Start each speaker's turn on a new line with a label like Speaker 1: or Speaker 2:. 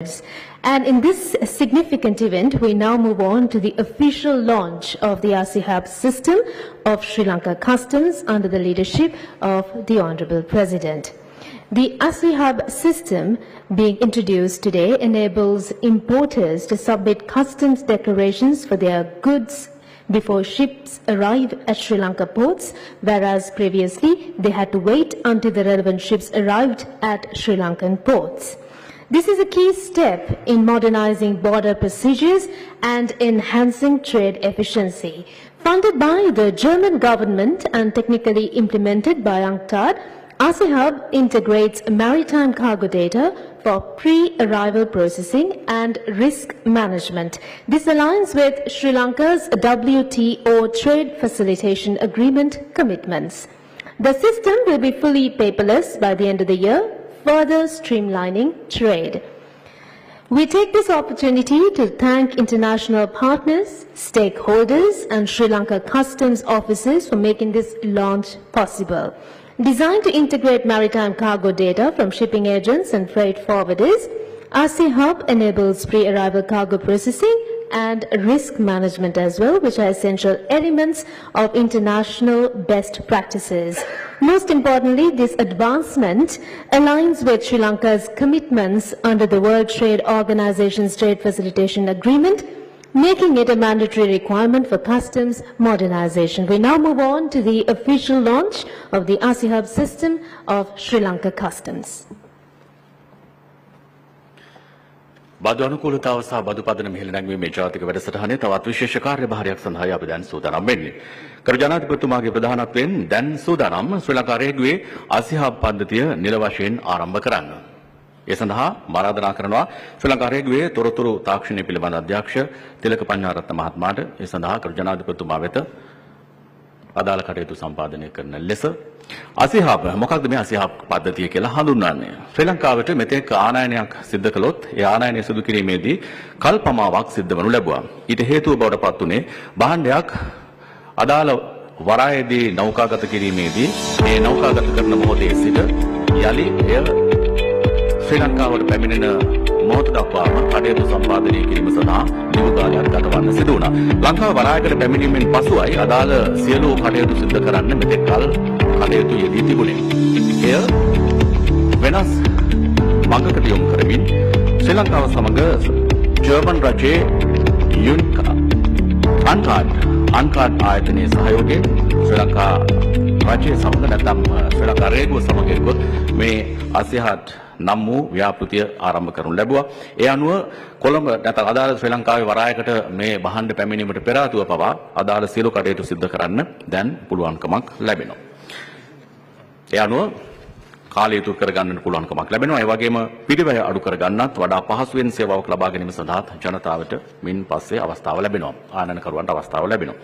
Speaker 1: And in this significant event, we now move on to the official launch of the ASIHAB system of Sri Lanka Customs under the leadership of the Honourable President. The ASIHAB system being introduced today enables importers to submit customs declarations for their goods before ships arrive at Sri Lanka ports, whereas previously they had to wait until the relevant ships arrived at Sri Lankan ports. This is a key step in modernizing border procedures and enhancing trade efficiency. Funded by the German government and technically implemented by UNCTAD, ASIHAB integrates maritime cargo data for pre-arrival processing and risk management. This aligns with Sri Lanka's WTO Trade Facilitation Agreement commitments. The system will be fully paperless by the end of the year, further streamlining trade. We take this opportunity to thank international partners, stakeholders, and Sri Lanka customs officers for making this launch possible. Designed to integrate maritime cargo data from shipping agents and freight forwarders, ASIHAB enables pre-arrival cargo processing and risk management as well, which are essential elements of international best practices. Most importantly, this advancement aligns with Sri Lanka's commitments under the World Trade Organization's Trade Facilitation Agreement, making it a mandatory requirement for customs modernization. We now move on to the official launch of the ASIHAB system of Sri Lanka Customs.
Speaker 2: බදු අනුකූලතාව සහ බදු පදනම ඉහළ නැංවීමේ ජාතික වැඩසටහනේ තවත් විශේෂ කාර්යභාරයක් සඳහා අපි දැන් සූදානම් වෙන්නේ. කරු ජනාධිපතිතුමාගේ ප්‍රධානත්වයෙන් දැන් සූදානම් ශ්‍රී ලංකා රේගුවේ ASIHAB පද්ධතිය නිල වශයෙන් ආරම්භ කරන්න. ඒ සඳහා ආරාධනා කරනවා ශ්‍රී ලංකා රේගුවේ තොරතුරු තාක්ෂණය පිළිබඳ අධ්‍යක්ෂ තිලක පඤ්ඤාරත්න මහත්මයාට ඒ සඳහා කරු ජනාධිපතිතුමා වෙත අදාළ කටයුතු සම්පාදනය කරන ලෙස ASIHAB මොකක්ද මේ ASIHAB පද්ධතිය කියලා හඳුන්වන්නේ. ශ්‍රී ලංකාවට මෙතෙක් ආනයනයක් සිද්ධ කළොත් ඒ ආනයනය සිදු කිරීමේදී කල්පමාවක් සිද්ධ වනු ලැබුවා. ඊට හේතුව බවට පත් වුණේ භාණ්ඩයක් අදාළ වරායේදී නෞකාගත කිරීමේදී ඒ නෞකාගත කරන මොහොතේ සිට යලි එය ශ්‍රී ලංකාවට පැමිණෙන මොහොත දක්වාම කටයුතු සම්පාදනය කිරීම සඳහා දිගු කාලයක් ගතවන්න සිදු වුණා. ලංකාව වරායකට පැමිණීමෙන් පසුයි අදාළ සියලු කටයුතු සිදු කරන්න මෙතෙක් කල කටයුතු යෙදී තිබුණේ. එය වෙනස් මඟකට යොමු කරමින් ශ්‍රී ලංකාව සමග ජර්මන් රජයේ අන්කාඩ් ආයතනයේ සහයෝගයෙන් ශ්‍රී ලංකා රජයේ සමග නැත්නම් ශ්‍රී ලංකා රේගුව සමග එක්කොත් මේ ASIHAB නම් වූ ව්‍යාපෘතිය ආරම්භ කරනු ලැබුවා. ඒ අනුව කොළඹ නැත්නම් අදාළ ශ්‍රී ලංකාවේ වරායකට මේ වහන්න පැමිණීමට පෙර ආතුව පවා අදාළ සියලු කටයුතු සිදු කරන්න දැන් පුළුවන්කමක් ලැබෙනවා. ඒ අනුව කාලය ඉතුරු කරගන්නට පුළුවන්කමක් ලැබෙනවා. ඒ වගේම පිරිවැය අඩු කරගන්නත් වඩා පහසුවෙන් සේවාවක් ලබා ගැනීම සඳහා ජනතාවට මින් පස්සේ අවස්ථාව ලැබෙනවා. ආනයනකරුවන්ට අවස්ථාව ලැබෙනවා.